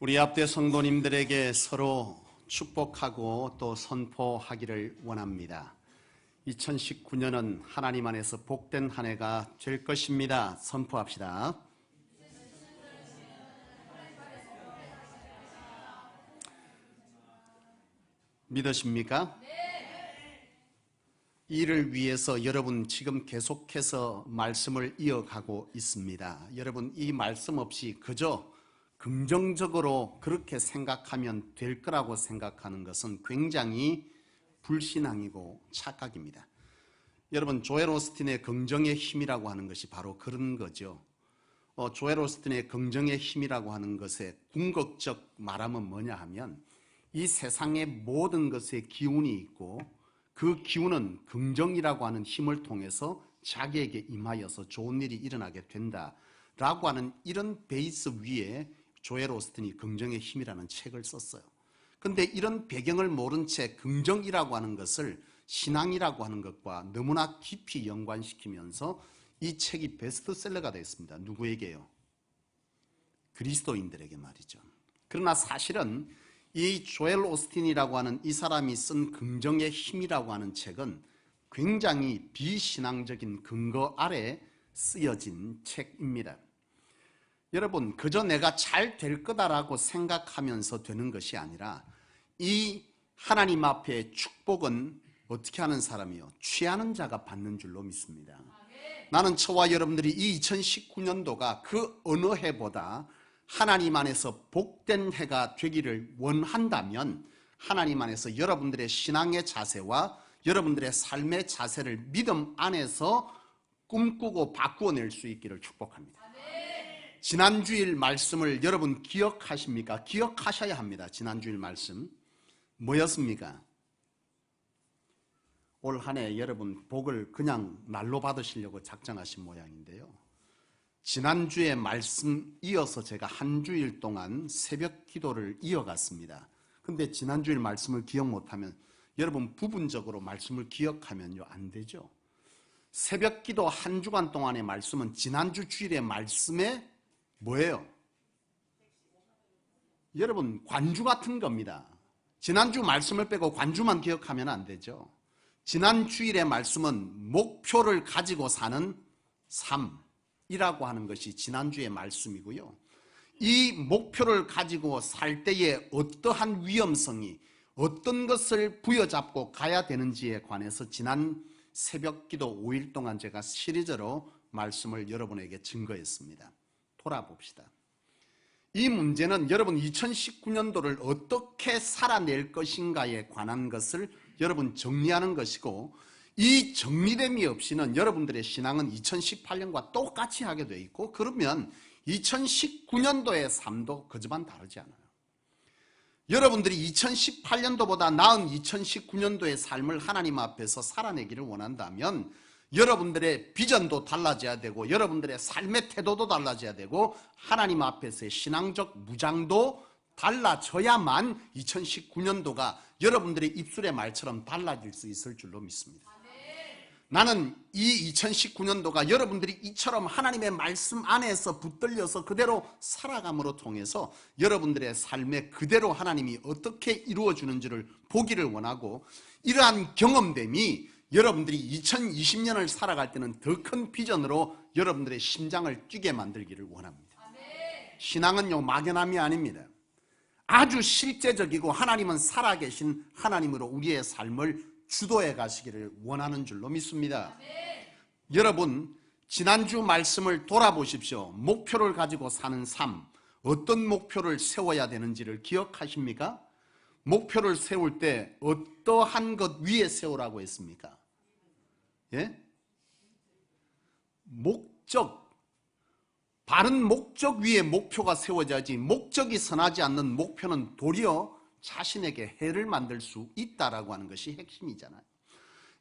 우리 앞뒤 성도님들에게 서로 축복하고 또 선포하기를 원합니다. 2019년은 하나님 안에서 복된 한 해가 될 것입니다. 선포합시다. 믿으십니까? 이를 위해서 여러분 지금 계속해서 말씀을 이어가고 있습니다. 여러분 이 말씀 없이 그저 긍정적으로 그렇게 생각하면 될 거라고 생각하는 것은 굉장히 불신앙이고 착각입니다. 여러분 조엘 오스틴의 긍정의 힘이라고 하는 것이 바로 그런 거죠. 조엘 오스틴의 긍정의 힘이라고 하는 것의 궁극적 말하면 뭐냐 하면 이 세상의 모든 것에 기운이 있고 그 기운은 긍정이라고 하는 힘을 통해서 자기에게 임하여서 좋은 일이 일어나게 된다라고 하는 이런 베이스 위에 조엘 오스틴이 긍정의 힘이라는 책을 썼어요. 그런데 이런 배경을 모른 채 긍정이라고 하는 것을 신앙이라고 하는 것과 너무나 깊이 연관시키면서 이 책이 베스트셀러가 됐습니다. 누구에게요? 그리스도인들에게 말이죠. 그러나 사실은 이 조엘 오스틴이라고 하는 이 사람이 쓴 긍정의 힘이라고 하는 책은 굉장히 비신앙적인 근거 아래 쓰여진 책입니다. 여러분 그저 내가 잘 될 거다라고 생각하면서 되는 것이 아니라 이 하나님 앞에 축복은 어떻게 하는 사람이요? 취하는 자가 받는 줄로 믿습니다. 나는 저와 여러분들이 이 2019년도가 그 어느 해보다 하나님 안에서 복된 해가 되기를 원한다면 하나님 안에서 여러분들의 신앙의 자세와 여러분들의 삶의 자세를 믿음 안에서 꿈꾸고 바꾸어낼 수 있기를 축복합니다. 지난주일 말씀을 여러분 기억하십니까? 기억하셔야 합니다. 지난주일 말씀 뭐였습니까? 올 한 해 여러분 복을 그냥 날로 받으시려고 작정하신 모양인데요. 지난주에 말씀 이어서 제가 한 주일 동안 새벽 기도를 이어갔습니다. 근데 지난주일 말씀을 기억 못하면 여러분 부분적으로 말씀을 기억하면요 안 되죠. 새벽 기도 한 주간 동안의 말씀은 지난주 주일의 말씀에 뭐예요? 여러분 관주 같은 겁니다. 지난주 말씀을 빼고 관주만 기억하면 안 되죠. 지난 주일의 말씀은 목표를 가지고 사는 삶이라고 하는 것이 지난주의 말씀이고요. 이 목표를 가지고 살 때에 어떠한 위험성이 어떤 것을 부여잡고 가야 되는지에 관해서 지난 새벽 기도 5일 동안 제가 시리즈로 말씀을 여러분에게 증거했습니다. 돌아봅시다. 이 문제는 여러분 2019년도를 어떻게 살아낼 것인가에 관한 것을 여러분 정리하는 것이고 이 정리됨이 없이는 여러분들의 신앙은 2018년과 똑같이 하게 돼 있고 그러면 2019년도의 삶도 그저만 다르지 않아요. 여러분들이 2018년도보다 나은 2019년도의 삶을 하나님 앞에서 살아내기를 원한다면 여러분들의 비전도 달라져야 되고 여러분들의 삶의 태도도 달라져야 되고 하나님 앞에서의 신앙적 무장도 달라져야만 2019년도가 여러분들의 입술의 말처럼 달라질 수 있을 줄로 믿습니다. 나는 이 2019년도가 여러분들이 이처럼 하나님의 말씀 안에서 붙들려서 그대로 살아감으로 통해서 여러분들의 삶에 그대로 하나님이 어떻게 이루어주는지를 보기를 원하고 이러한 경험됨이 여러분들이 2020년을 살아갈 때는 더 큰 비전으로 여러분들의 심장을 뛰게 만들기를 원합니다. 신앙은요 막연함이 아닙니다. 아주 실제적이고 하나님은 살아계신 하나님으로 우리의 삶을 주도해 가시기를 원하는 줄로 믿습니다. 여러분 지난주 말씀을 돌아보십시오. 목표를 가지고 사는 삶, 어떤 목표를 세워야 되는지를 기억하십니까? 목표를 세울 때 어떠한 것 위에 세우라고 했습니까? 예? 목적, 바른 목적 위에 목표가 세워져야지 목적이 선하지 않는 목표는 도리어 자신에게 해를 만들 수 있다라고 하는 것이 핵심이잖아요.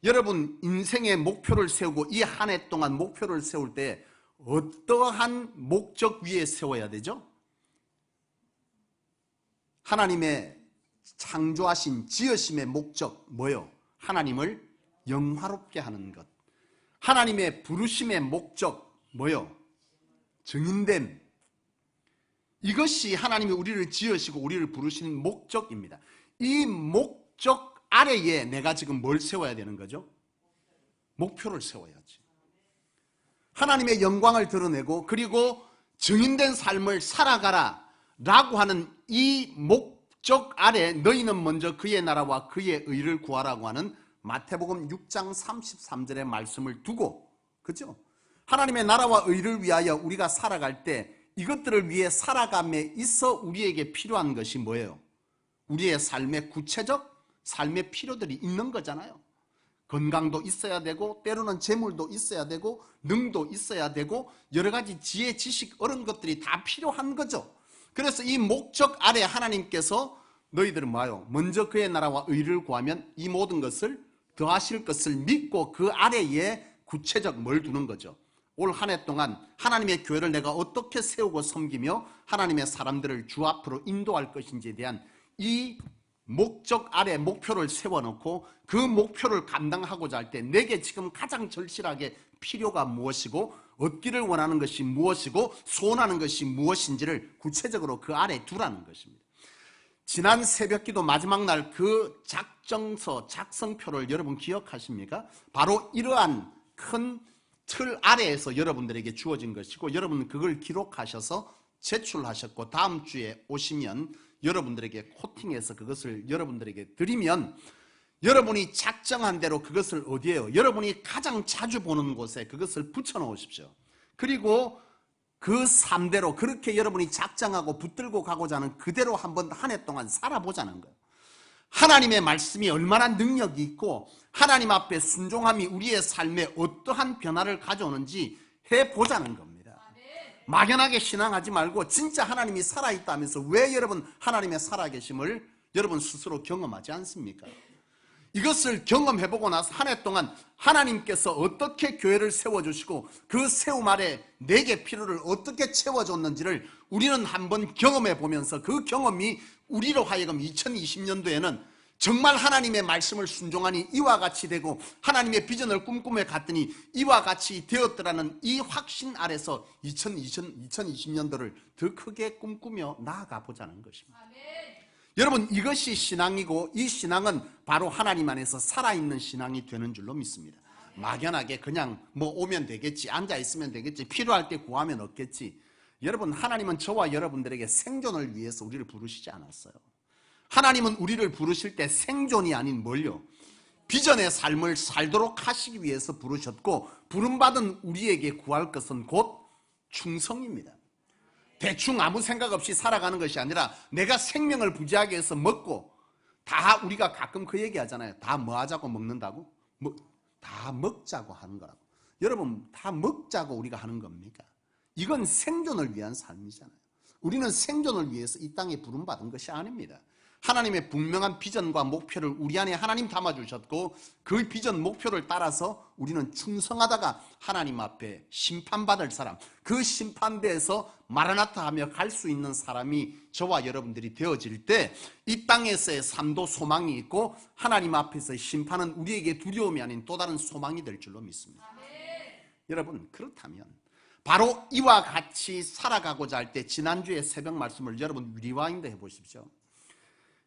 여러분 인생의 목표를 세우고 이 한 해 동안 목표를 세울 때 어떠한 목적 위에 세워야 되죠? 하나님의 창조하신 지으심의 목적 뭐요? 하나님을 영화롭게 하는 것. 하나님의 부르심의 목적 뭐요? 증인됨. 이것이 하나님이 우리를 지으시고 우리를 부르시는 목적입니다. 이 목적 아래에 내가 지금 뭘 세워야 되는 거죠? 목표를 세워야지. 하나님의 영광을 드러내고 그리고 증인된 삶을 살아가라 라고 하는 이 목적 아래 너희는 먼저 그의 나라와 그의 의를 구하라고 하는 마태복음 6장 33절의 말씀을 두고, 그죠? 하나님의 나라와 의를 위하여 우리가 살아갈 때 이것들을 위해 살아감에 있어 우리에게 필요한 것이 뭐예요? 우리의 삶의 구체적 삶의 필요들이 있는 거잖아요. 건강도 있어야 되고 때로는 재물도 있어야 되고 능도 있어야 되고 여러 가지 지혜, 지식 이런 것들이 다 필요한 거죠. 그래서 이 목적 아래 하나님께서 너희들은 뭐예요? 먼저 그의 나라와 의를 구하면 이 모든 것을 더하실 것을 믿고 그 아래에 구체적 뭘 두는 거죠. 올 한 해 동안 하나님의 교회를 내가 어떻게 세우고 섬기며 하나님의 사람들을 주 앞으로 인도할 것인지에 대한 이 목적 아래 목표를 세워놓고 그 목표를 감당하고자 할 때 내게 지금 가장 절실하게 필요가 무엇이고 얻기를 원하는 것이 무엇이고 소원하는 것이 무엇인지를 구체적으로 그 아래 두라는 것입니다. 지난 새벽기도 마지막 날 그 작정서, 작성표를 여러분 기억하십니까? 바로 이러한 큰 틀 아래에서 여러분들에게 주어진 것이고 여러분은 그걸 기록하셔서 제출하셨고 다음 주에 오시면 여러분들에게 코팅해서 그것을 여러분들에게 드리면 여러분이 작정한 대로 그것을 어디에요? 여러분이 가장 자주 보는 곳에 그것을 붙여 놓으십시오. 그리고 그 삶대로 그렇게 여러분이 작정하고 붙들고 가고자 하는 그대로 한번 한 해 동안 살아보자는 거예요. 하나님의 말씀이 얼마나 능력이 있고 하나님 앞에 순종함이 우리의 삶에 어떠한 변화를 가져오는지 해보자는 겁니다. 막연하게 신앙하지 말고 진짜 하나님이 살아있다면서 왜 여러분 하나님의 살아계심을 여러분 스스로 경험하지 않습니까? 이것을 경험해보고 나서 한 해 동안 하나님께서 어떻게 교회를 세워주시고 그 세움 아래 내게 필요를 어떻게 채워줬는지를 우리는 한번 경험해보면서 그 경험이 우리로 하여금 2020년도에는 정말 하나님의 말씀을 순종하니 이와 같이 되고 하나님의 비전을 꿈꾸며 갔더니 이와 같이 되었더라는 이 확신 아래서 2020년도를 더 크게 꿈꾸며 나아가 보자는 것입니다. 여러분 이것이 신앙이고 이 신앙은 바로 하나님 안에서 살아있는 신앙이 되는 줄로 믿습니다. 막연하게 그냥 뭐 오면 되겠지, 앉아있으면 되겠지, 필요할 때 구하면 얻겠지. 여러분 하나님은 저와 여러분들에게 생존을 위해서 우리를 부르시지 않았어요. 하나님은 우리를 부르실 때 생존이 아닌 뭘요? 비전의 삶을 살도록 하시기 위해서 부르셨고 부름받은 우리에게 구할 것은 곧 충성입니다. 대충 아무 생각 없이 살아가는 것이 아니라 내가 생명을 부지하게 해서 먹고 다 우리가 가끔 그 얘기 하잖아요. 다 뭐 하자고 먹는다고? 다 먹자고 하는 거라고. 여러분 다 먹자고 우리가 하는 겁니까? 이건 생존을 위한 삶이잖아요. 우리는 생존을 위해서 이 땅에 부름받은 것이 아닙니다. 하나님의 분명한 비전과 목표를 우리 안에 하나님 담아주셨고 그 비전 목표를 따라서 우리는 충성하다가 하나님 앞에 심판받을 사람, 그 심판대에서 마라나타 하며 갈 수 있는 사람이 저와 여러분들이 되어질 때 이 땅에서의 삶도 소망이 있고 하나님 앞에서의 심판은 우리에게 두려움이 아닌 또 다른 소망이 될 줄로 믿습니다. 여러분 그렇다면 바로 이와 같이 살아가고자 할 때 지난주에 새벽 말씀을 여러분 리와인드 해보십시오.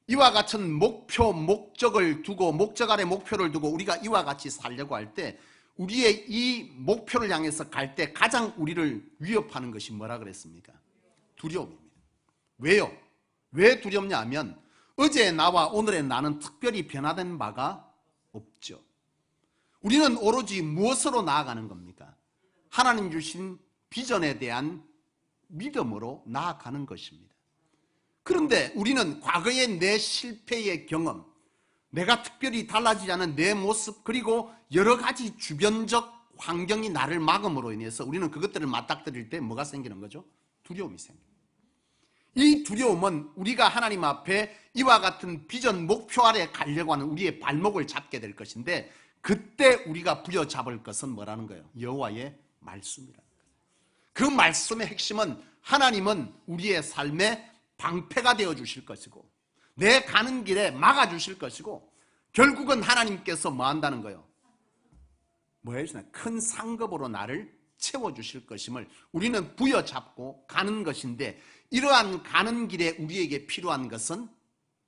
이와 같은 목표, 목적을 두고 목적 아래 목표를 두고 우리가 이와 같이 살려고 할 때 우리의 이 목표를 향해서 갈 때 가장 우리를 위협하는 것이 뭐라 그랬습니까? 두려움입니다. 왜요? 왜 두렵냐 하면 어제의 나와 오늘의 나는 특별히 변화된 바가 없죠. 우리는 오로지 무엇으로 나아가는 겁니까? 하나님 주신 비전에 대한 믿음으로 나아가는 것입니다. 그런데 우리는 과거의 내 실패의 경험, 내가 특별히 달라지지 않은 내 모습, 그리고 여러 가지 주변적 환경이 나를 막음으로 인해서 우리는 그것들을 맞닥뜨릴 때 뭐가 생기는 거죠? 두려움이 생깁니다. 이 두려움은 우리가 하나님 앞에 이와 같은 비전 목표 아래 가려고 하는 우리의 발목을 잡게 될 것인데 그때 우리가 부여잡을 것은 뭐라는 거예요? 여호와의 말씀이라는 거예요. 그 말씀의 핵심은 하나님은 우리의 삶에 방패가 되어 주실 것이고 내 가는 길에 막아 주실 것이고 결국은 하나님께서 뭐 한다는 거예요? 뭐 해주시나요? 큰 상급으로 나를 채워주실 것임을 우리는 부여잡고 가는 것인데, 이러한 가는 길에 우리에게 필요한 것은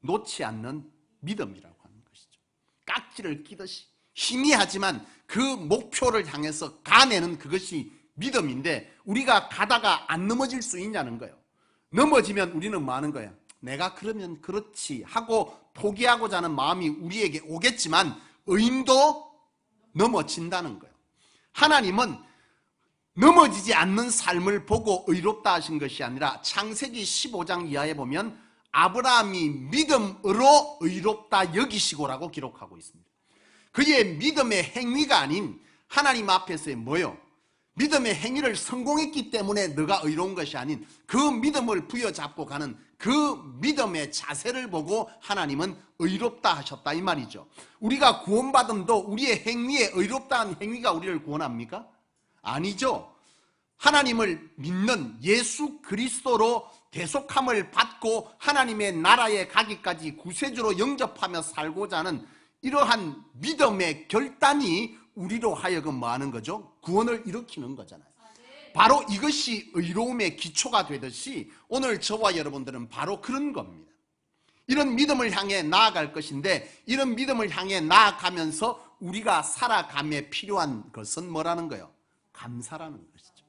놓지 않는 믿음이라고 하는 것이죠. 깍지를 끼듯이 희미하지만 그 목표를 향해서 가내는 그것이 믿음인데, 우리가 가다가 안 넘어질 수 있냐는 거예요. 넘어지면 우리는 뭐 하는 거야? 내가 그러면 그렇지 하고 포기하고자 하는 마음이 우리에게 오겠지만 의인도 넘어진다는 거예요. 하나님은 넘어지지 않는 삶을 보고 의롭다 하신 것이 아니라 창세기 15장 이하에 보면 아브라함이 믿음으로 의롭다 여기시고라고 기록하고 있습니다. 그의 믿음의 행위가 아닌 하나님 앞에서의 뭐요? 믿음의 행위를 성공했기 때문에 너가 의로운 것이 아닌 그 믿음을 부여잡고 가는 그 믿음의 자세를 보고 하나님은 의롭다 하셨다 이 말이죠. 우리가 구원받음도 우리의 행위에 의롭다한 행위가 우리를 구원합니까? 아니죠. 하나님을 믿는 예수 그리스도로 대속함을 받고 하나님의 나라에 가기까지 구세주로 영접하며 살고자 하는 이러한 믿음의 결단이 우리로 하여금 뭐 하는 거죠? 구원을 일으키는 거잖아요. 바로 이것이 의로움의 기초가 되듯이 오늘 저와 여러분들은 바로 그런 겁니다. 이런 믿음을 향해 나아갈 것인데, 이런 믿음을 향해 나아가면서 우리가 살아감에 필요한 것은 뭐라는 거예요? 감사라는 것이죠.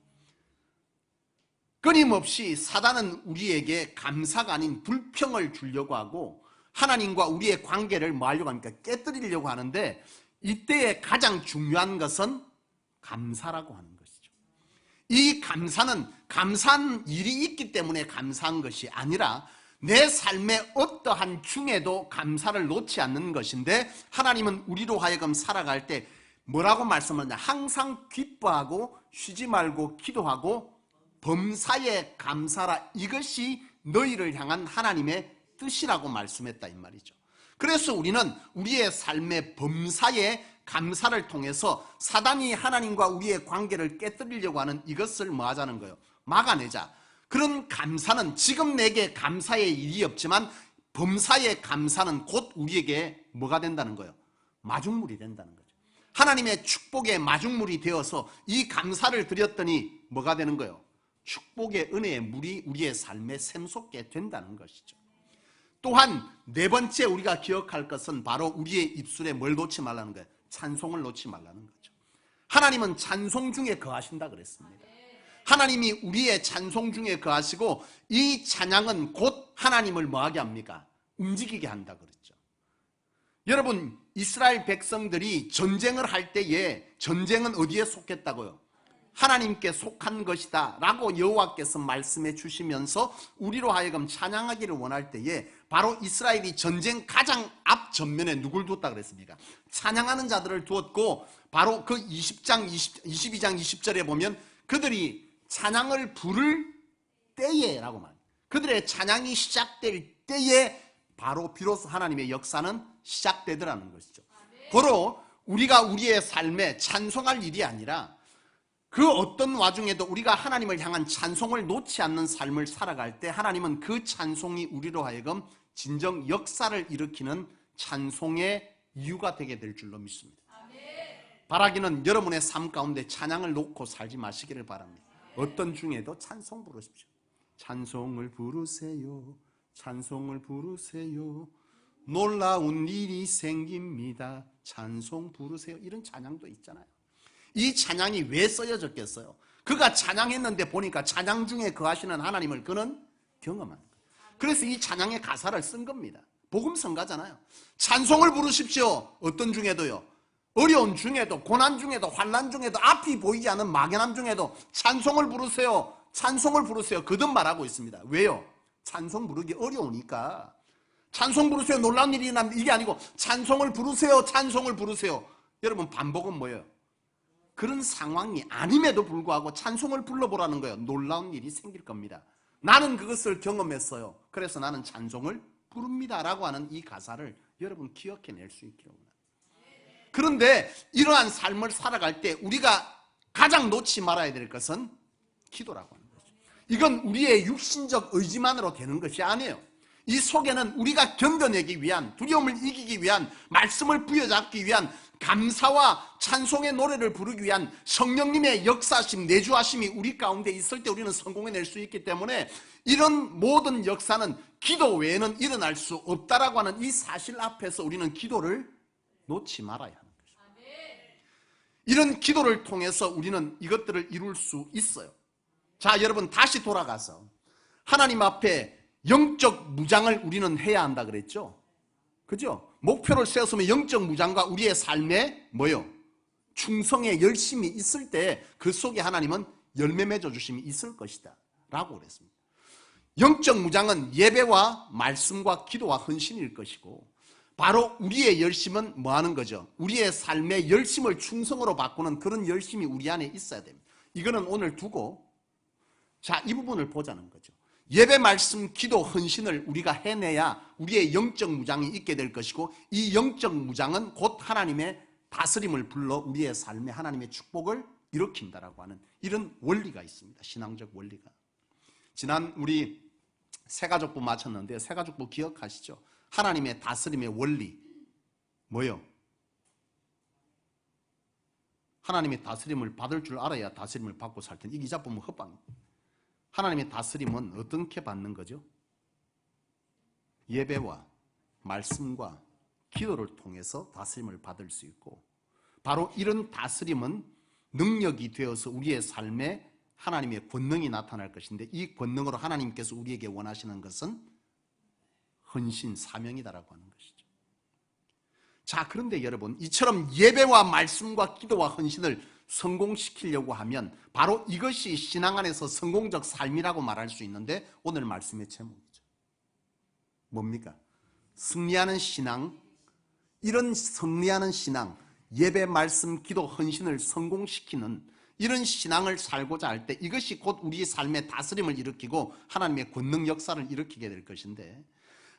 끊임없이 사단은 우리에게 감사가 아닌 불평을 주려고 하고 하나님과 우리의 관계를 뭐 하려고 합니까? 깨뜨리려고 하는데, 이때의 가장 중요한 것은 감사라고 하는 것이죠. 이 감사는 감사한 일이 있기 때문에 감사한 것이 아니라 내 삶의 어떠한 중에도 감사를 놓지 않는 것인데, 하나님은 우리로 하여금 살아갈 때 뭐라고 말씀하냐? 항상 기뻐하고 쉬지 말고 기도하고 범사에 감사라, 이것이 너희를 향한 하나님의 뜻이라고 말씀했다 이 말이죠. 그래서 우리는 우리의 삶의 범사에 감사를 통해서 사단이 하나님과 우리의 관계를 깨뜨리려고 하는 이것을 뭐 하자는 거예요? 막아내자. 그런 감사는 지금 내게 감사의 일이 없지만 범사의 감사는 곧 우리에게 뭐가 된다는 거예요? 마중물이 된다는 거죠. 하나님의 축복의 마중물이 되어서 이 감사를 드렸더니 뭐가 되는 거예요? 축복의 은혜의 물이 우리의 삶에 샘솟게 된다는 것이죠. 또한 네 번째 우리가 기억할 것은 바로 우리의 입술에 뭘 놓지 말라는 거예요? 찬송을 놓지 말라는 거죠. 하나님은 찬송 중에 거하신다 그랬습니다. 하나님이 우리의 찬송 중에 거하시고 이 찬양은 곧 하나님을 뭐하게 합니까? 움직이게 한다 그랬죠. 여러분, 이스라엘 백성들이 전쟁을 할 때에 전쟁은 어디에 속했다고요? 하나님께 속한 것이다 라고 여호와께서 말씀해 주시면서 우리로 하여금 찬양하기를 원할 때에 바로 이스라엘이 전쟁 가장 앞전면에 누굴 두었다 그랬습니까? 찬양하는 자들을 두었고, 바로 그 22장 20절에 보면 그들이 찬양을 부를 때에 라고 말합니다. 그들의 찬양이 시작될 때에 바로 비로소 하나님의 역사는 시작되더라는 것이죠. 바로 우리가 우리의 삶에 찬송할 일이 아니라 그 어떤 와중에도 우리가 하나님을 향한 찬송을 놓지 않는 삶을 살아갈 때 하나님은 그 찬송이 우리로 하여금 진정 역사를 일으키는 찬송의 이유가 되게 될 줄로 믿습니다. 바라기는 여러분의 삶 가운데 찬양을 놓고 살지 마시기를 바랍니다. 어떤 중에도 찬송 부르십시오. 찬송을 부르세요. 찬송을 부르세요. 놀라운 일이 생깁니다. 찬송 부르세요. 이런 찬양도 있잖아요. 이 찬양이 왜 써여졌겠어요? 그가 찬양했는데 보니까 찬양 중에 거하시는 하나님을 그는 경험한 거예요. 그래서 이 찬양의 가사를 쓴 겁니다. 복음성가잖아요. 찬송을 부르십시오. 어떤 중에도요? 어려운 중에도, 고난 중에도, 환난 중에도, 앞이 보이지 않는 막연함 중에도 찬송을 부르세요. 찬송을 부르세요. 거듭 말하고 있습니다. 왜요? 찬송 부르기 어려우니까. 찬송 부르세요. 놀라운 일이 난 이게 아니고 찬송을 부르세요. 찬송을 부르세요. 여러분, 반복은 뭐예요? 그런 상황이 아님에도 불구하고 찬송을 불러보라는 거예요. 놀라운 일이 생길 겁니다. 나는 그것을 경험했어요. 그래서 나는 찬송을 부릅니다 라고 하는 이 가사를 여러분 기억해낼 수 있기를 원합니다. 그런데 이러한 삶을 살아갈 때 우리가 가장 놓지 말아야 될 것은 기도라고 하는 거죠. 이건 우리의 육신적 의지만으로 되는 것이 아니에요. 이 속에는 우리가 견뎌내기 위한, 두려움을 이기기 위한, 말씀을 부여잡기 위한, 감사와 찬송의 노래를 부르기 위한 성령님의 역사심, 내주하심이 우리 가운데 있을 때 우리는 성공해낼 수 있기 때문에 이런 모든 역사는 기도 외에는 일어날 수 없다라고 하는 이 사실 앞에서 우리는 기도를 놓지 말아야 하는 것입니다. 이런 기도를 통해서 우리는 이것들을 이룰 수 있어요. 자, 여러분 다시 돌아가서 하나님 앞에 영적 무장을 우리는 해야 한다 그랬죠. 그죠? 목표를 세웠으면 영적 무장과 우리의 삶에 뭐요? 충성의 열심이 있을 때 그 속에 하나님은 열매 맺어 주심이 있을 것이다 라고 그랬습니다. 영적 무장은 예배와 말씀과 기도와 헌신일 것이고, 바로 우리의 열심은 뭐 하는 거죠? 우리의 삶의 열심을 충성으로 바꾸는 그런 열심이 우리 안에 있어야 됩니다. 이거는 오늘 두고 자, 이 부분을 보자는 거죠. 예배, 말씀, 기도, 헌신을 우리가 해내야 우리의 영적 무장이 있게 될 것이고, 이 영적 무장은 곧 하나님의 다스림을 불러 우리의 삶에 하나님의 축복을 일으킨다라고 하는 이런 원리가 있습니다. 신앙적 원리가. 지난 우리 새가족부 마쳤는데 새가족부 기억하시죠? 하나님의 다스림의 원리 뭐요? 하나님의 다스림을 받을 줄 알아야 다스림을 받고 살 텐데, 이 기자 보면 헛방입니다. 하나님의 다스림은 어떻게 받는 거죠? 예배와 말씀과 기도를 통해서 다스림을 받을 수 있고, 바로 이런 다스림은 능력이 되어서 우리의 삶에 하나님의 권능이 나타날 것인데, 이 권능으로 하나님께서 우리에게 원하시는 것은 헌신, 사명이다라고 하는 것이죠. 자, 그런데 여러분, 이처럼 예배와 말씀과 기도와 헌신을 성공시키려고 하면 바로 이것이 신앙 안에서 성공적 삶이라고 말할 수 있는데, 오늘 말씀의 제목이죠. 뭡니까? 승리하는 신앙. 이런 승리하는 신앙, 예배, 말씀, 기도, 헌신을 성공시키는 이런 신앙을 살고자 할 때 이것이 곧 우리의 삶의 다스림을 일으키고 하나님의 권능 역사를 일으키게 될 것인데,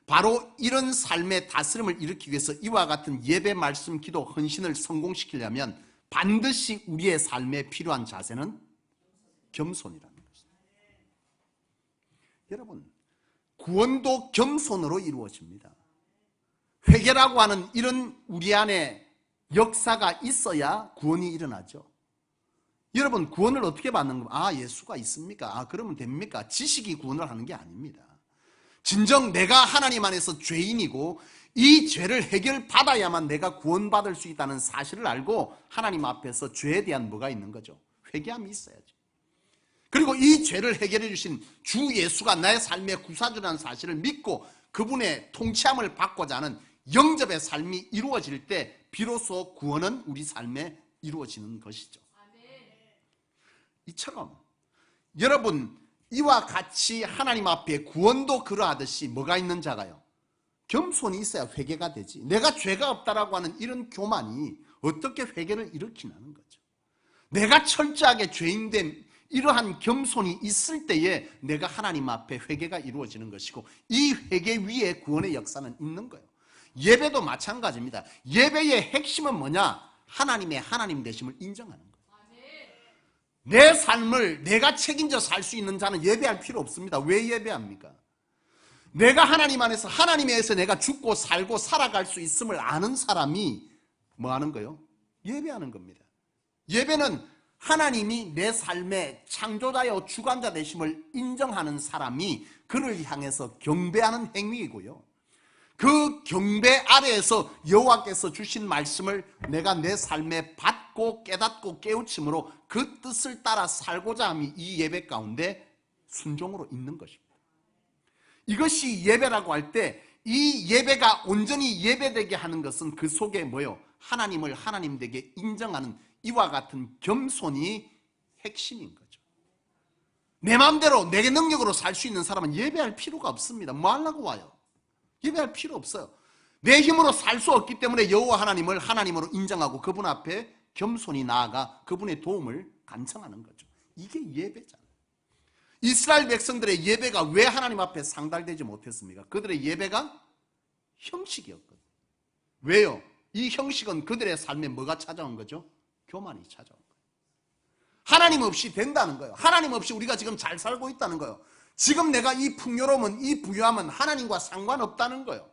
바로 이런 삶의 다스림을 일으키기 위해서 이와 같은 예배, 말씀, 기도, 헌신을 성공시키려면 반드시 우리의 삶에 필요한 자세는 겸손이라는 것입니다. 여러분, 구원도 겸손으로 이루어집니다. 회개라고 하는 이런 우리 안에 역사가 있어야 구원이 일어나죠. 여러분, 구원을 어떻게 받는 겁니까? 아, 예수가 있습니까? 아, 그러면 됩니까? 지식이 구원을 하는 게 아닙니다. 진정 내가 하나님 안에서 죄인이고 이 죄를 해결받아야만 내가 구원받을 수 있다는 사실을 알고 하나님 앞에서 죄에 대한 뭐가 있는 거죠? 회개함이 있어야죠. 그리고 이 죄를 해결해 주신 주 예수가 나의 삶의 구사주라는 사실을 믿고 그분의 통치함을 받고자 하는 영접의 삶이 이루어질 때 비로소 구원은 우리 삶에 이루어지는 것이죠. 이처럼 여러분, 이와 같이 하나님 앞에 구원도 그러하듯이 뭐가 있는 자가요? 겸손이 있어야 회개가 되지. 내가 죄가 없다라고 하는 이런 교만이 어떻게 회개를 일으키냐는 거죠. 내가 철저하게 죄인된 이러한 겸손이 있을 때에 내가 하나님 앞에 회개가 이루어지는 것이고, 이 회개 위에 구원의 역사는 있는 거예요. 예배도 마찬가지입니다. 예배의 핵심은 뭐냐? 하나님의 하나님 되심을 인정하는 거예요. 내 삶을 내가 책임져 살 수 있는 자는 예배할 필요 없습니다. 왜 예배합니까? 내가 하나님 안에서, 하나님에 의해서 내가 죽고 살고 살아갈 수 있음을 아는 사람이 뭐 하는 거예요? 예배하는 겁니다. 예배는 하나님이 내 삶의 창조자여 주관자 되심을 인정하는 사람이 그를 향해서 경배하는 행위이고요, 그 경배 아래에서 여호와께서 주신 말씀을 내가 내 삶에 받고 깨닫고 깨우침으로 그 뜻을 따라 살고자 함이 이 예배 가운데 순종으로 있는 것입니다. 이것이 예배라고 할 때 이 예배가 온전히 예배되게 하는 것은 그 속에 뭐요? 하나님을 하나님 되게 인정하는 이와 같은 겸손이 핵심인 거죠. 내 마음대로 내 능력으로 살 수 있는 사람은 예배할 필요가 없습니다. 뭐 하려고 와요? 예배할 필요 없어요. 내 힘으로 살 수 없기 때문에 여호와 하나님을 하나님으로 인정하고 그분 앞에 겸손히 나아가 그분의 도움을 간청하는 거죠. 이게 예배잖아요. 이스라엘 백성들의 예배가 왜 하나님 앞에 상달되지 못했습니까? 그들의 예배가 형식이었거든요. 왜요? 이 형식은 그들의 삶에 뭐가 찾아온 거죠? 교만이 찾아온 거예요. 하나님 없이 된다는 거예요. 하나님 없이 우리가 지금 잘 살고 있다는 거예요. 지금 내가 이 풍요로움은, 이 부유함은 하나님과 상관없다는 거예요.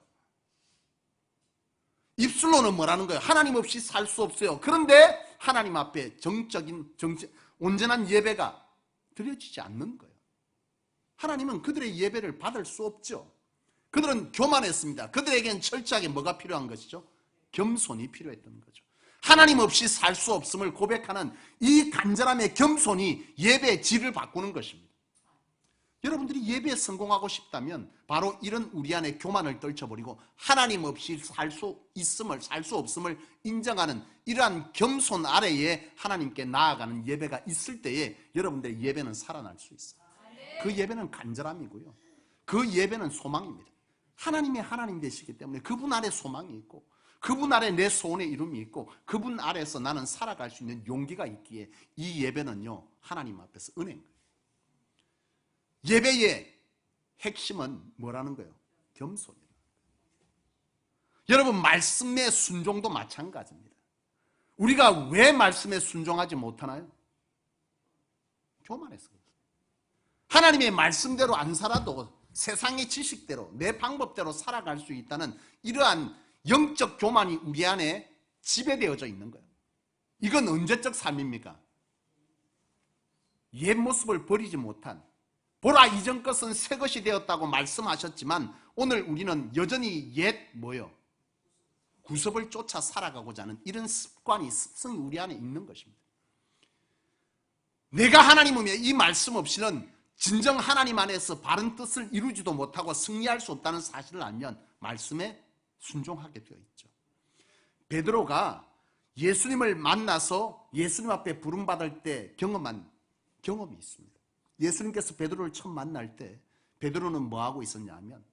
입술로는 뭐라는 거예요? 하나님 없이 살 수 없어요. 그런데 하나님 앞에 온전한 예배가 드려지지 않는 거예요. 하나님은 그들의 예배를 받을 수 없죠. 그들은 교만했습니다. 그들에겐 철저하게 뭐가 필요한 것이죠? 겸손이 필요했던 거죠. 하나님 없이 살 수 없음을 고백하는 이 간절함의 겸손이 예배의 질을 바꾸는 것입니다. 여러분들이 예배에 성공하고 싶다면 바로 이런 우리 안에 교만을 떨쳐버리고 하나님 없이 살 수 있음을, 살 수 없음을 인정하는 이러한 겸손 아래에 하나님께 나아가는 예배가 있을 때에 여러분들의 예배는 살아날 수 있어요. 그 예배는 간절함이고요. 그 예배는 소망입니다. 하나님이 하나님 되시기 때문에 그분 아래 소망이 있고, 그분 아래 내 소원의 이름이 있고, 그분 아래서 나는 살아갈 수 있는 용기가 있기에 이 예배는요, 하나님 앞에서 은혜인 거예요. 예배의 핵심은 뭐라는 거예요? 겸손이에요. 여러분, 말씀의 순종도 마찬가지입니다. 우리가 왜 말씀에 순종하지 못하나요? 교만해서 그렇습니다. 하나님의 말씀대로 안 살아도 세상의 지식대로 내 방법대로 살아갈 수 있다는 이러한 영적 교만이 우리 안에 지배되어져 있는 거예요. 이건 언제적 삶입니까? 옛 모습을 버리지 못한, 보라 이전 것은 새 것이 되었다고 말씀하셨지만 오늘 우리는 여전히 옛 뭐요? 구습을 쫓아 살아가고자 하는 이런 습성이 우리 안에 있는 것입니다. 내가 하나님이면 이 말씀 없이는 진정 하나님 안에서 바른 뜻을 이루지도 못하고 승리할 수 없다는 사실을 알면 말씀에 순종하게 되어 있죠. 베드로가 예수님을 만나서 예수님 앞에 부름받을 때 경험한 경험이 있습니다. 예수님께서 베드로를 처음 만날 때 베드로는 뭐하고 있었냐 하면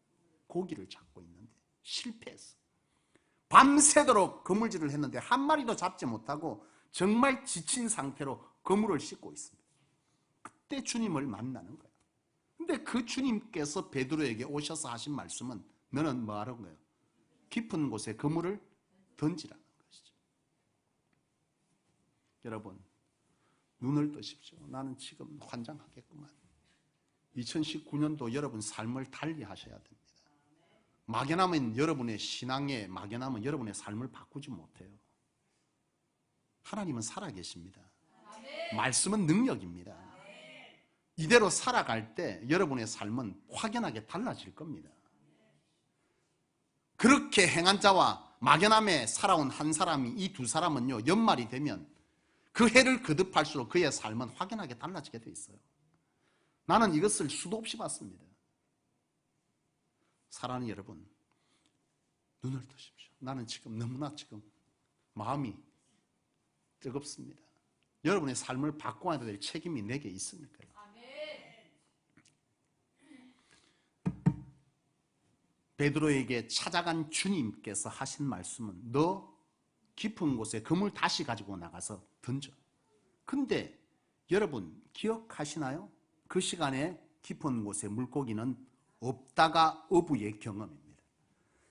고기를 잡고 있는데 실패했어. 밤새도록 그물질을 했는데 한 마리도 잡지 못하고 정말 지친 상태로 그물을 씻고 있습니다. 그때 주님을 만나는 거예요. 근데 그 주님께서 베드로에게 오셔서 하신 말씀은 너는 뭐 하는 거예요? 깊은 곳에 그물을 던지라는 것이죠. 여러분, 눈을 뜨십시오. 나는 지금 환장하겠구만. 2019년도 여러분 삶을 달리 하셔야 됩니다. 막연하면 여러분의 신앙에 막연하면 여러분의 삶을 바꾸지 못해요. 하나님은 살아계십니다. 말씀은 능력입니다. 이대로 살아갈 때 여러분의 삶은 확연하게 달라질 겁니다. 그렇게 행한 자와 막연함에 살아온 한 사람이, 이 두 사람은요, 연말이 되면 그 해를 거듭할수록 그의 삶은 확연하게 달라지게 돼 있어요. 나는 이것을 수도 없이 봤습니다. 사랑하는 여러분, 눈을 뜨십시오. 나는 지금 너무나 지금 마음이 뜨겁습니다. 여러분의 삶을 바꿔야 될 책임이 내게 있으니까요. 베드로에게 찾아간 주님께서 하신 말씀은 너 깊은 곳에 그물 다시 가지고 나가서 던져. 근데 여러분 기억하시나요? 그 시간에 깊은 곳에 물고기는 없다가 어부의 경험입니다.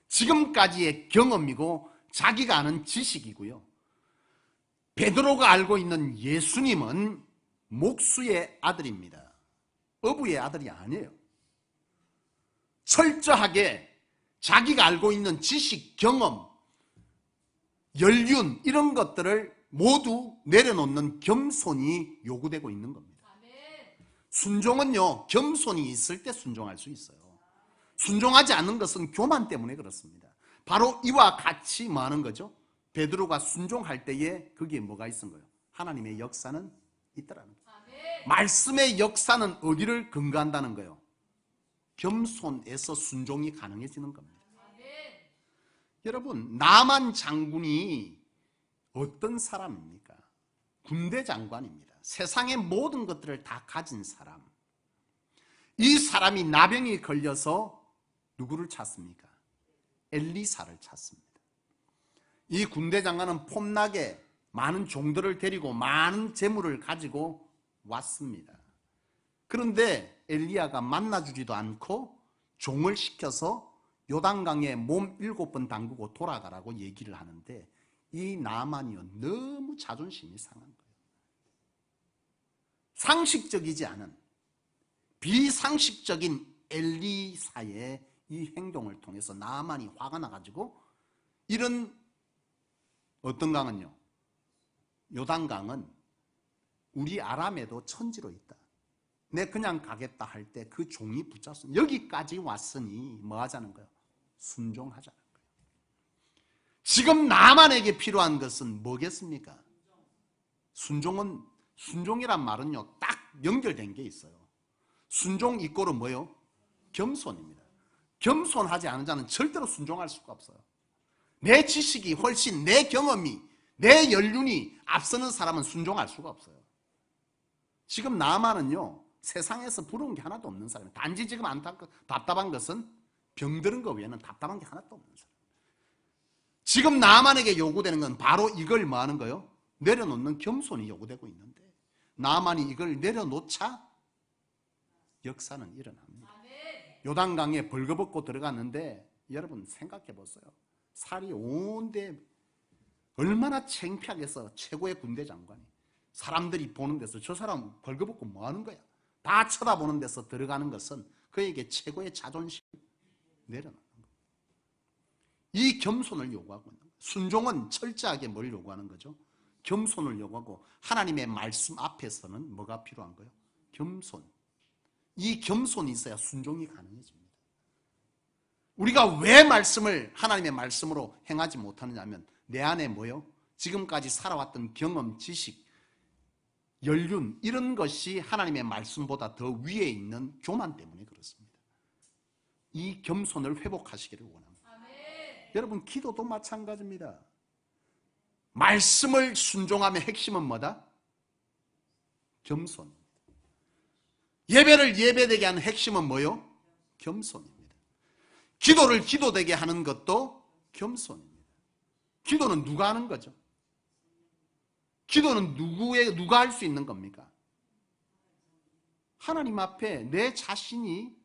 지금까지의 경험이고 자기가 아는 지식이고요. 베드로가 알고 있는 예수님은 목수의 아들입니다. 어부의 아들이 아니에요. 철저하게 자기가 알고 있는 지식, 경험, 연륜 이런 것들을 모두 내려놓는 겸손이 요구되고 있는 겁니다. 순종은요, 겸손이 있을 때 순종할 수 있어요. 순종하지 않는 것은 교만 때문에 그렇습니다. 바로 이와 같이 뭐 하는 거죠? 베드로가 순종할 때에 거기에 뭐가 있은 거예요? 하나님의 역사는 있더라는 거예요. 말씀의 역사는 어디를 근거한다는 거예요? 겸손에서 순종이 가능해지는 겁니다. 여러분, 나만 장군이 어떤 사람입니까? 군대 장관입니다. 세상의 모든 것들을 다 가진 사람. 이 사람이 나병이 걸려서 누구를 찾습니까? 엘리사를 찾습니다. 이 군대 장관은 폼나게 많은 종들을 데리고 많은 재물을 가지고 왔습니다. 그런데 엘리야가 만나주지도 않고 종을 시켜서 요단강에 몸 7번 담그고 돌아가라고 얘기를 하는데 이 나만이요 너무 자존심이 상한 거예요. 상식적이지 않은, 비상식적인 엘리사의 이 행동을 통해서 나아만이 화가 나가지고 이런 어떤 강은요, 요단강은 우리 아람에도 천지로 있다. 내 그냥 가겠다 할 때 그 종이 붙잡았어. 여기까지 왔으니 뭐 하자는 거예요? 순종하자는 거예요. 지금 나만에게 필요한 것은 뭐겠습니까? 순종이란 말은요, 딱 연결된 게 있어요. 순종 이꼬르 뭐요? 겸손입니다. 겸손하지 않은 자는 절대로 순종할 수가 없어요. 내 지식이 훨씬, 내 경험이, 내 연륜이 앞서는 사람은 순종할 수가 없어요. 지금 나만은요, 세상에서 부러운 게 하나도 없는 사람이에요. 단지 지금 답답한 것은 병들은 것 외에는 답답한 게 하나도 없는 사람. 지금 나만에게 요구되는 건 바로 이걸 뭐 하는 거예요? 내려놓는 겸손이 요구되고 있는데, 나만이 이걸 내려놓자 역사는 일어납니다. 요단강에 벌거벗고 들어갔는데 여러분 생각해 보세요. 살이 온데 얼마나 창피하겠어. 최고의 군대 장관이 사람들이 보는 데서 저 사람 벌거벗고 뭐 하는 거야? 다 쳐다보는 데서 들어가는 것은 그에게 최고의 자존심 내려놓는 거예요. 이 겸손을 요구하고 있는 거예요. 순종은 철저하게 뭘 요구하는 거죠? 겸손을 요구하고, 하나님의 말씀 앞에서는 뭐가 필요한 거예요? 겸손. 이 겸손이 있어야 순종이 가능해집니다. 우리가 왜 말씀을 하나님의 말씀으로 행하지 못하느냐 하면 내 안에 뭐요? 지금까지 살아왔던 경험, 지식, 연륜, 이런 것이 하나님의 말씀보다 더 위에 있는 교만 때문에 그렇습니다. 이 겸손을 회복하시기를 원합니다. 여러분, 기도도 마찬가지입니다. 말씀을 순종함의 핵심은 뭐다? 겸손. 예배를 예배되게 하는 핵심은 뭐요? 겸손입니다. 기도를 기도되게 하는 것도 겸손입니다. 기도는 누가 하는 거죠? 기도는 누가 할 수 있는 겁니까? 하나님 앞에 내 자신이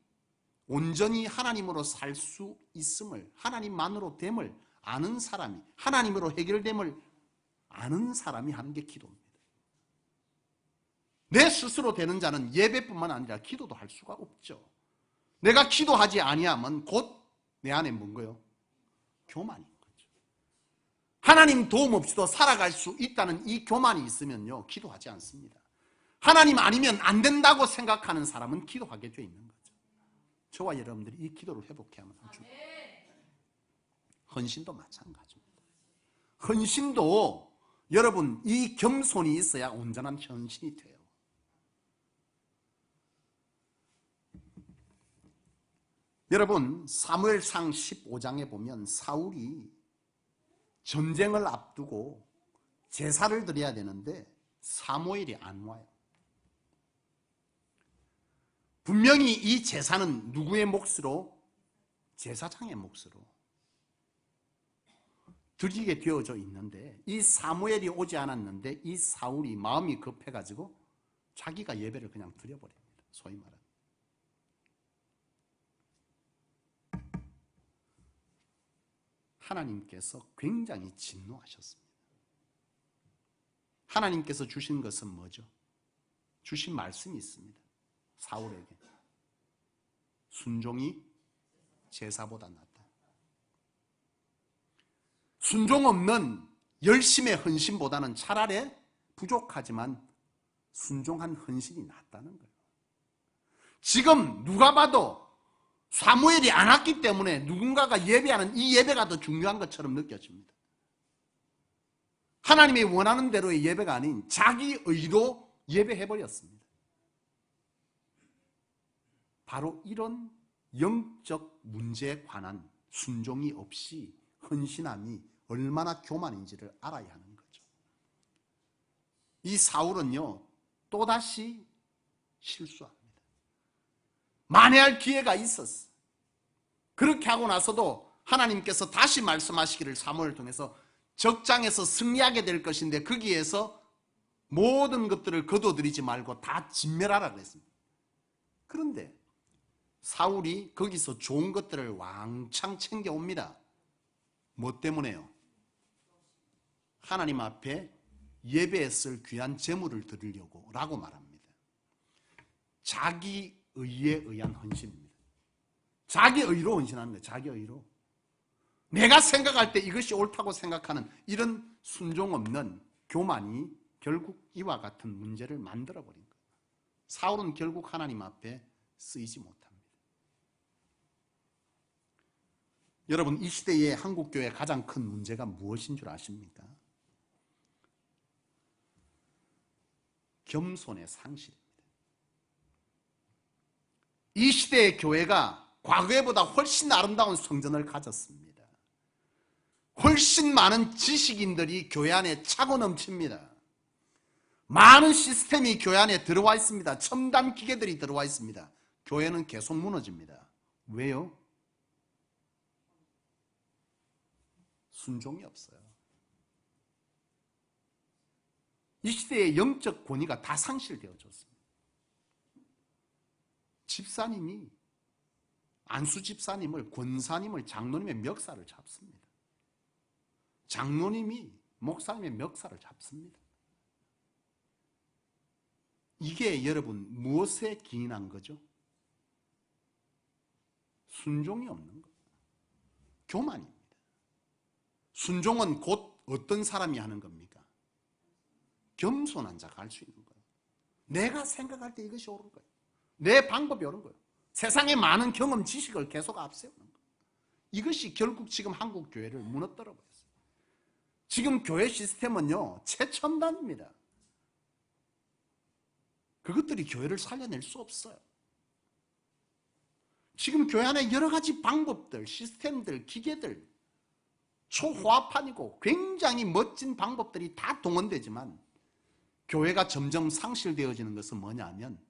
온전히 하나님으로 살 수 있음을, 하나님만으로 됨을 아는 사람이, 하나님으로 해결됨을 아는 사람이 하는 게 기도입니다. 내 스스로 되는 자는 예배뿐만 아니라 기도도 할 수가 없죠. 내가 기도하지 아니하면 곧 내 안에 뭔가요? 교만인 거죠. 하나님 도움 없이도 살아갈 수 있다는 이 교만이 있으면요, 기도하지 않습니다. 하나님 아니면 안 된다고 생각하는 사람은 기도하게 돼 있는 거죠. 저와 여러분들이 이 기도를 회복해야만 합니다. 헌신도 마찬가지입니다. 헌신도 여러분, 이 겸손이 있어야 온전한 헌신이 돼요. 여러분, 사무엘상 15장에 보면 사울이 전쟁을 앞두고 제사를 드려야 되는데 사무엘이 안 와요. 분명히 이 제사는 누구의 몫으로? 제사장의 몫으로 드리게 되어져 있는데, 이 사무엘이 오지 않았는데 이 사울이 마음이 급해가지고 자기가 예배를 그냥 드려버립니다. 소위 말하는. 하나님께서 굉장히 진노하셨습니다. 하나님께서 주신 것은 뭐죠? 주신 말씀이 있습니다. 사울에게 순종이 제사보다 낫다. 순종 없는 열심의 헌신보다는 차라리 부족하지만 순종한 헌신이 낫다는 거예요. 지금 누가 봐도 사무엘이 안 왔기 때문에 누군가가 예배하는 이 예배가 더 중요한 것처럼 느껴집니다. 하나님이 원하는 대로의 예배가 아닌 자기 의로 예배해버렸습니다. 바로 이런 영적 문제에 관한 순종이 없이 헌신함이 얼마나 교만인지를 알아야 하는 거죠. 이 사울은요, 또다시 실수합니다. 만회할 기회가 있었어. 그렇게 하고 나서도 하나님께서 다시 말씀하시기를 사무엘을 통해서 적장에서 승리하게 될 것인데 거기에서 모든 것들을 거둬들이지 말고 다 진멸하라 그랬습니다. 그런데 사울이 거기서 좋은 것들을 왕창 챙겨옵니다. 뭐 때문에요? 하나님 앞에 예배에 쓸 귀한 재물을 드리려고 라고 말합니다. 자기 의에 의한 헌신입니다. 자기 의로 헌신하는 거예요. 자기 의로. 내가 생각할 때 이것이 옳다고 생각하는 이런 순종 없는 교만이 결국 이와 같은 문제를 만들어버린 거예요. 사울은 결국 하나님 앞에 쓰이지 못합니다. 여러분, 이 시대의 한국교회의 가장 큰 문제가 무엇인 줄 아십니까? 겸손의 상실입니다. 이 시대의 교회가 과거에보다 훨씬 아름다운 성전을 가졌습니다. 훨씬 많은 지식인들이 교회 안에 차고 넘칩니다. 많은 시스템이 교회 안에 들어와 있습니다. 첨단 기계들이 들어와 있습니다. 교회는 계속 무너집니다. 왜요? 순종이 없어요. 이 시대의 영적 권위가 다 상실되어졌습니다. 집사님이 안수 집사님을, 권사님을, 장로님의 멱살을 잡습니다. 장로님이 목사님의 멱살을 잡습니다. 이게 여러분 무엇에 기인한 거죠? 순종이 없는 거예요. 교만입니다. 순종은 곧 어떤 사람이 하는 겁니까? 겸손한 자가 할 수 있는 거예요. 내가 생각할 때 이것이 옳은 거예요. 내 방법이 옳은 거예요. 세상의 많은 경험, 지식을 계속 앞세우는 거예요. 이것이 결국 지금 한국 교회를 무너뜨려 버렸어요. 지금 교회 시스템은요, 최첨단입니다. 그것들이 교회를 살려낼 수 없어요. 지금 교회 안에 여러 가지 방법들, 시스템들, 기계들, 초호화판이고 굉장히 멋진 방법들이 다 동원되지만 교회가 점점 상실되어지는 것은 뭐냐 하면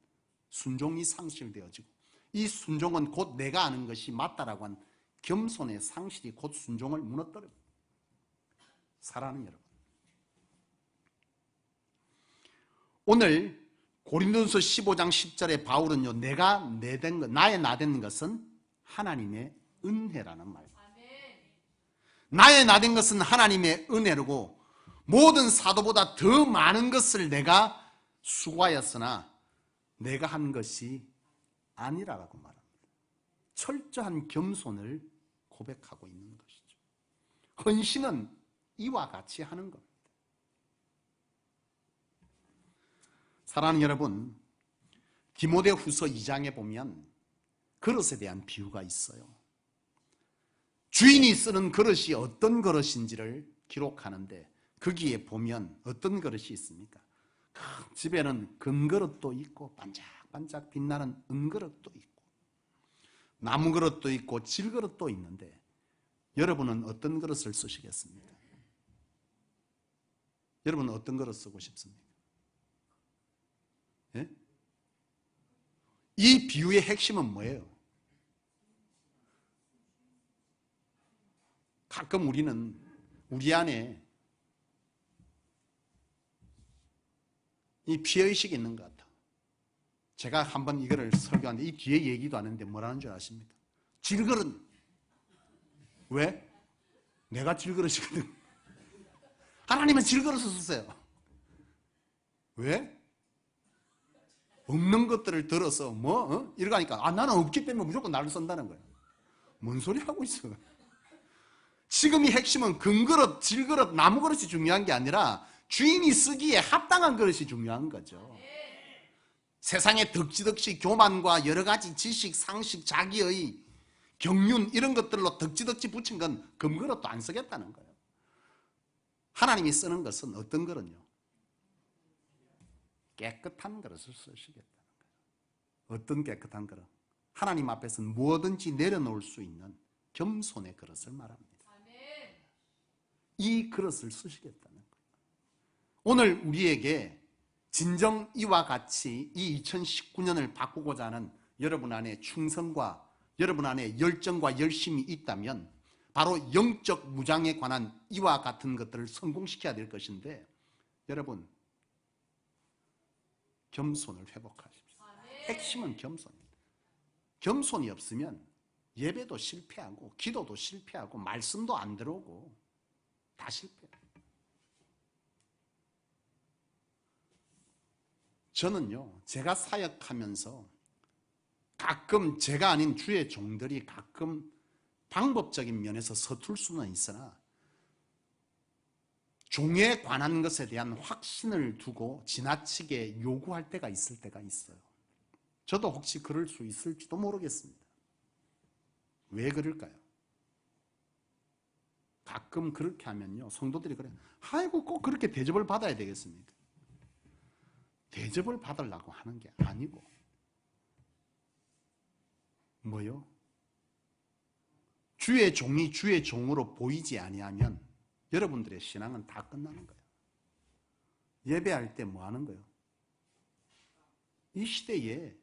순종이 상실되어지고, 이 순종은 곧 내가 아는 것이 맞다라고 한 겸손의 상실이 곧 순종을 무너뜨립니다. 사랑하는 여러분, 오늘 고린도전서 15장 10절에 바울은요, 나의 나된 것은 하나님의 은혜라는 말. 나의 나된 것은 하나님의 은혜로고 모든 사도보다 더 많은 것을 내가 수고하였으나 내가 한 것이 아니라고 말합니다. 철저한 겸손을 고백하고 있는 것이죠. 헌신은 이와 같이 하는 겁니다. 사랑하는 여러분, 디모데후서 2장에 보면 그릇에 대한 비유가 있어요. 주인이 쓰는 그릇이 어떤 그릇인지를 기록하는데 거기에 보면 어떤 그릇이 있습니까? 집에는 금그릇도 있고 반짝반짝 빛나는 은그릇도 있고 나무 그릇도 있고 질그릇도 있는데 여러분은 어떤 그릇을 쓰시겠습니까? 여러분은 어떤 그릇 쓰고 싶습니까? 예? 이 비유의 핵심은 뭐예요? 가끔 우리는 우리 안에 이 피해의식이 있는 것 같아요. 제가 한번 이거를 설교하는데 이 뒤에 얘기도 안 했는데 뭐라는 줄 아십니까? 질그릇. 왜? 내가 질그릇이거든. 하나님은 질그릇을 쓰세요. 왜? 없는 것들을 들어서 이러고 하니까 나는 없기 때문에 무조건 나를 쓴다는 거예요. 뭔 소리 하고 있어? 지금 이 핵심은 금그릇, 질그릇, 나무그릇이 중요한 게 아니라 주인이 쓰기에 합당한 그릇이 중요한 거죠. 세상의 덕지덕지 교만과 여러 가지 지식, 상식, 자기의 경륜 이런 것들로 덕지덕지 붙인 건 금그릇도 안 쓰겠다는 거예요. 하나님이 쓰는 것은 어떤 그릇요? 깨끗한 그릇을 쓰시겠다는 거예요. 어떤 깨끗한 그릇? 하나님 앞에서는 뭐든지 내려놓을 수 있는 겸손의 그릇을 말합니다. 이 그릇을 쓰시겠다는 거예요. 오늘 우리에게 진정 이와 같이 이 2019년을 바꾸고자 하는 여러분 안에 충성과 여러분 안에 열정과 열심이 있다면 바로 영적 무장에 관한 이와 같은 것들을 성공시켜야 될 것인데, 여러분 겸손을 회복하십시오. 핵심은 겸손입니다. 겸손이 없으면 예배도 실패하고 기도도 실패하고 말씀도 안 들어오고 다 실패해요. 저는요, 제가 사역하면서 가끔 제가 아닌 주의 종들이 가끔 방법적인 면에서 서툴 수는 있으나 종에 관한 것에 대한 확신을 두고 지나치게 요구할 때가 있을 때가 있어요. 저도 혹시 그럴 수 있을지도 모르겠습니다. 왜 그럴까요? 가끔 그렇게 하면요, 성도들이 그래요. 아이고, 꼭 그렇게 대접을 받아야 되겠습니까? 대접을 받으려고 하는 게 아니고 뭐요? 주의 종이 주의 종으로 보이지 아니하면 여러분들의 신앙은 다 끝나는 거예요. 예배할 때 뭐 하는 거예요? 이 시대에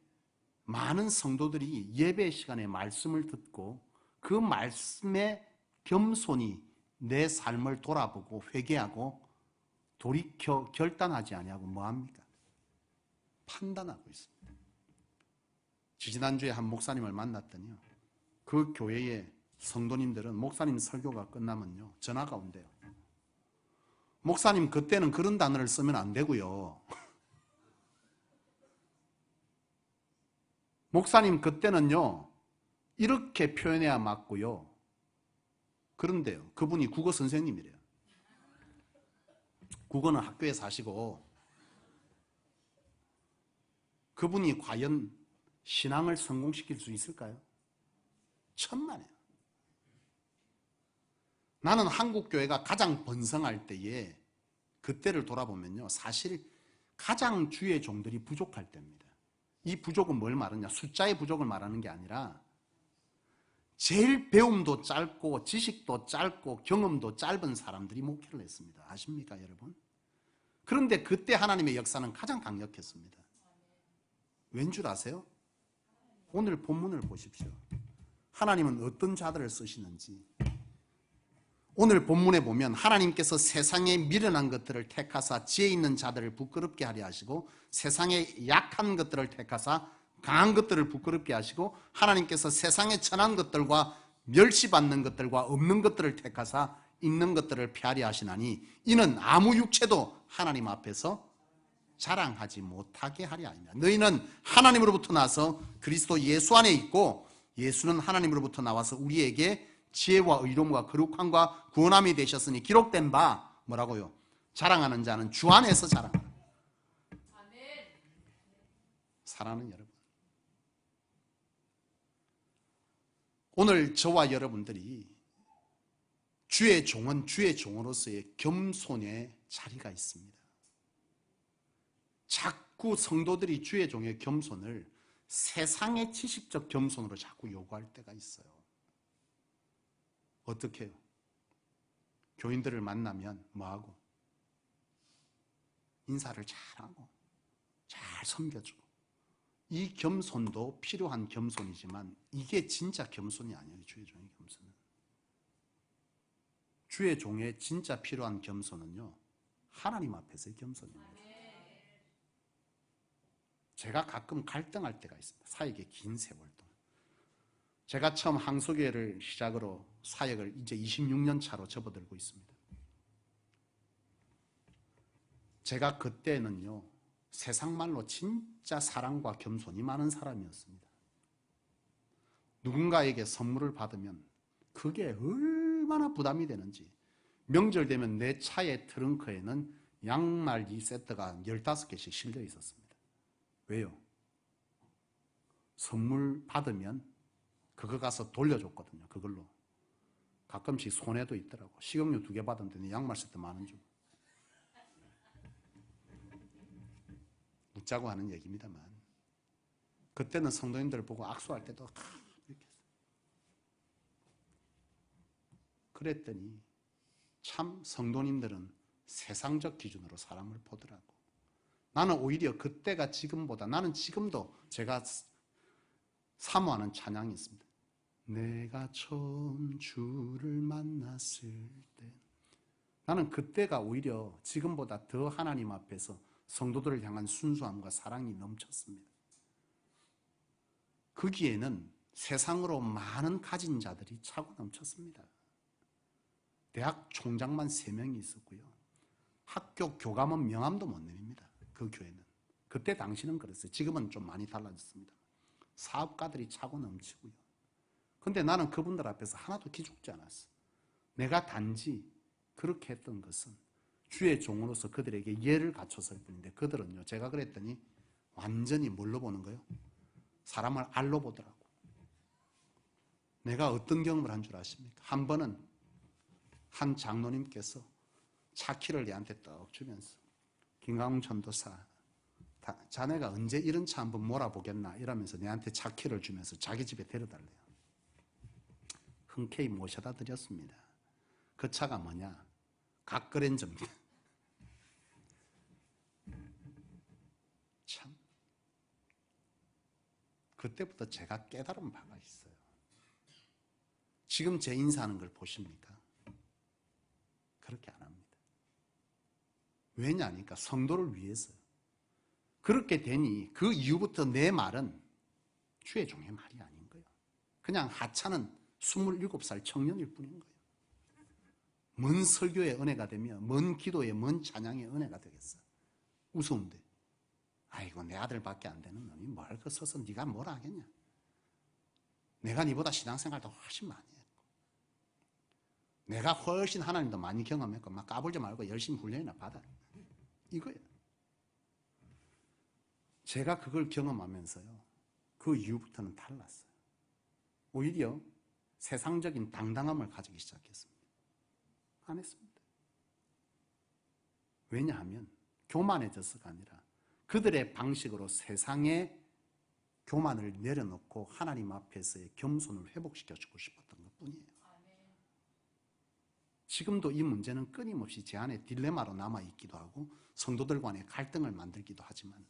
많은 성도들이 예배 시간에 말씀을 듣고 그 말씀에 겸손히 내 삶을 돌아보고 회개하고 돌이켜 결단하지 아니하고 뭐합니까? 판단하고 있습니다. 지지난주에 한 목사님을 만났더니요, 그 교회의 성도님들은 목사님 설교가 끝나면요 전화가 온대요. 목사님, 그때는 그런 단어를 쓰면 안 되고요. 목사님, 그때는요 이렇게 표현해야 맞고요. 그런데요, 그분이 국어 선생님이래요. 국어는 학교에서 하시고 그분이 과연 신앙을 성공시킬 수 있을까요? 천만에요. 나는 한국 교회가 가장 번성할 때에 그때를 돌아보면요, 사실 가장 주의 종들이 부족할 때입니다. 이 부족은 뭘 말하냐? 숫자의 부족을 말하는 게 아니라 제일 배움도 짧고 지식도 짧고 경험도 짧은 사람들이 목회를 했습니다. 아십니까, 여러분? 그런데 그때 하나님의 역사는 가장 강력했습니다. 왠 줄 아세요? 오늘 본문을 보십시오. 하나님은 어떤 자들을 쓰시는지. 오늘 본문에 보면 하나님께서 세상에 미련한 것들을 택하사 지혜 있는 자들을 부끄럽게 하려 하시고, 세상에 약한 것들을 택하사 강한 것들을 부끄럽게 하시고, 하나님께서 세상에 천한 것들과 멸시받는 것들과 없는 것들을 택하사 있는 것들을 폐하려 하시나니, 이는 아무 육체도 하나님 앞에서 자랑하지 못하게 하려 함이라. 너희는 하나님으로부터 나서 그리스도 예수 안에 있고, 예수는 하나님으로부터 나와서 우리에게 지혜와 의로움과 거룩함과 구원함이 되셨으니 기록된 바 뭐라고요? 자랑하는 자는 주 안에서 자랑하라. 사랑하는 여러분, 오늘 저와 여러분들이 주의 종은 주의 종으로서의 겸손의 자리가 있습니다. 자꾸 성도들이 주의 종의 겸손을 세상의 지식적 겸손으로 자꾸 요구할 때가 있어요. 어떻게 해요? 교인들을 만나면 뭐하고? 인사를 잘하고 잘 섬겨주고. 이 겸손도 필요한 겸손이지만 이게 진짜 겸손이 아니에요. 주의 종의 겸손은. 주의 종의 진짜 필요한 겸손은요, 하나님 앞에서의 겸손입니다. 제가 가끔 갈등할 때가 있습니다. 사역의 긴 세월 동안. 제가 처음 항소교회를 시작으로 사역을 이제 26년 차로 접어들고 있습니다. 제가 그때는요, 세상 말로 진짜 사랑과 겸손이 많은 사람이었습니다. 누군가에게 선물을 받으면 그게 얼마나 부담이 되는지. 명절 되면 내 차의 트렁크에는 양말 2세트가 15개씩 실려 있었습니다. 왜요? 선물 받으면 그거 가서 돌려줬거든요. 그걸로. 가끔씩 손해도 있더라고. 식용유 2개 받았는데 양말 세트 10,000원 주고. 묻자고 하는 얘기입니다만, 그때는 성도님들을 보고 악수할 때도 이렇게 했어요. 그랬더니 참 성도님들은 세상적 기준으로 사람을 보더라고. 나는 오히려 그때가 지금보다, 나는 지금도 제가 사모하는 찬양이 있습니다. 내가 처음 주를 만났을 때. 나는 그때가 오히려 지금보다 더 하나님 앞에서 성도들을 향한 순수함과 사랑이 넘쳤습니다. 거기에는 세상으로 많은 가진 자들이 차고 넘쳤습니다. 대학 총장만 3명이 있었고요. 학교 교감은 명함도 못 내밉니다. 그 교회는. 그때 당시는 그랬어요. 지금은 좀 많이 달라졌습니다. 사업가들이 차고 넘치고요. 근데 나는 그분들 앞에서 하나도 기죽지 않았어. 내가 단지 그렇게 했던 것은 주의 종으로서 그들에게 예를 갖췄을 뿐인데, 그들은요, 제가 그랬더니 완전히 뭘로 보는 거예요? 사람을 알로 보더라고. 내가 어떤 경험을 한 줄 아십니까? 한 번은 한 장로님께서 차키를 내한테 떡 주면서, 김강훈 전도사, 자네가 언제 이런 차 한번 몰아보겠나 이러면서 내한테 차키를 주면서 자기 집에 데려달래요. 흔쾌히 모셔다 드렸습니다. 그 차가 뭐냐? 각그랜저입니다. 참, 그때부터 제가 깨달은 바가 있어요. 지금 제 인사하는 걸 보십니까? 그렇게 안 합니다. 왜냐니까 성도를 위해서요. 그렇게 되니 그 이후부터 내 말은 주의 종의 말이 아닌 거예요. 그냥 하찮은 27살 청년일 뿐인 거예요. 뭔 설교의 은혜가 되며 뭔 기도의 뭔 찬양의 은혜가 되겠어. 우스운데, 아이고 내 아들밖에 안 되는 놈이 뭘 그 서서 네가 뭘 하겠냐. 내가 네보다 신앙생활도 훨씬 많이 했고, 내가 훨씬 하나님도 많이 경험했고, 막 까불지 말고 열심히 훈련이나 받아. 이거예요. 제가 그걸 경험하면서요, 그 이후부터는 달랐어요. 오히려 세상적인 당당함을 가지기 시작했습니다. 안 했습니다. 왜냐하면 교만해져서가 아니라 그들의 방식으로 세상의 교만을 내려놓고 하나님 앞에서의 겸손을 회복시켜주고 싶었던 것뿐이에요. 지금도 이 문제는 끊임없이 제 안에 딜레마로 남아있기도 하고 성도들 간의 갈등을 만들기도 하지만,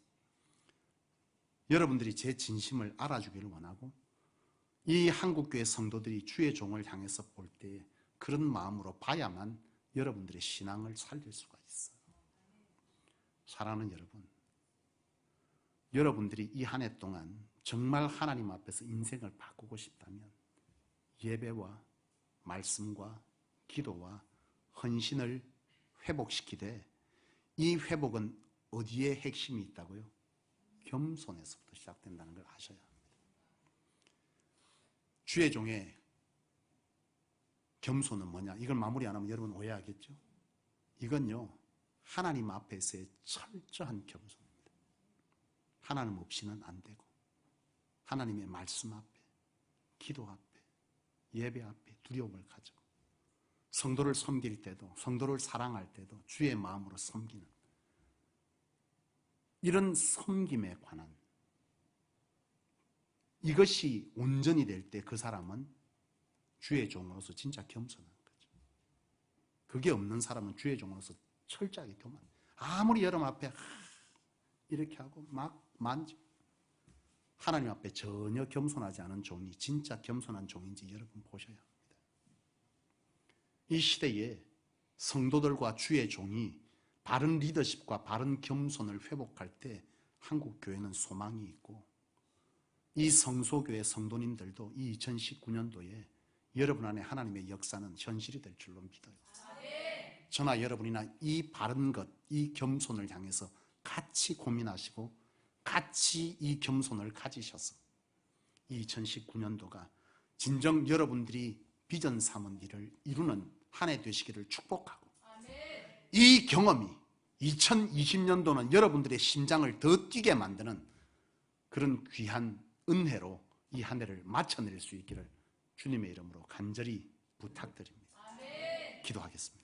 여러분들이 제 진심을 알아주기를 원하고, 이 한국교회 성도들이 주의 종을 향해서 볼 때 그런 마음으로 봐야만 여러분들의 신앙을 살릴 수가 있어요. 사랑하는 여러분, 여러분들이 이 한 해 동안 정말 하나님 앞에서 인생을 바꾸고 싶다면 예배와 말씀과 기도와 헌신을 회복시키되, 이 회복은 어디에 핵심이 있다고요? 겸손에서부터 시작된다는 걸 아셔야 합니다. 주의 종의 겸손은 뭐냐? 이걸 마무리 안 하면 여러분 오해하겠죠? 이건요, 하나님 앞에서의 철저한 겸손입니다. 하나님 없이는 안 되고, 하나님의 말씀 앞에, 기도 앞에, 예배 앞에 두려움을 가지고, 성도를 섬길 때도, 성도를 사랑할 때도 주의 마음으로 섬기는, 이런 섬김에 관한, 이것이 온전히 될 때 그 사람은 주의 종으로서 진짜 겸손한 거죠. 그게 없는 사람은 주의 종으로서 철저하게 교만, 아무리 여러분 앞에 이렇게 하고 막 만지고, 하나님 앞에 전혀 겸손하지 않은 종이 진짜 겸손한 종인지 여러분 보셔야 합니다. 이 시대에 성도들과 주의 종이 바른 리더십과 바른 겸손을 회복할 때 한국 교회는 소망이 있고, 이 성소교회 성도님들도 이 2019년도에 여러분 안에 하나님의 역사는 현실이 될 줄로 믿어요. 저나 여러분이나 이 바른 것, 이 겸손을 향해서 같이 고민하시고 같이 이 겸손을 가지셔서 이 2019년도가 진정 여러분들이 비전 삼은 일을 이루는 한 해 되시기를 축복하고, 이 경험이 2020년도는 여러분들의 심장을 더 뛰게 만드는 그런 귀한 은혜로 이 한 해를 마쳐낼 수 있기를 주님의 이름으로 간절히 부탁드립니다. 기도하겠습니다.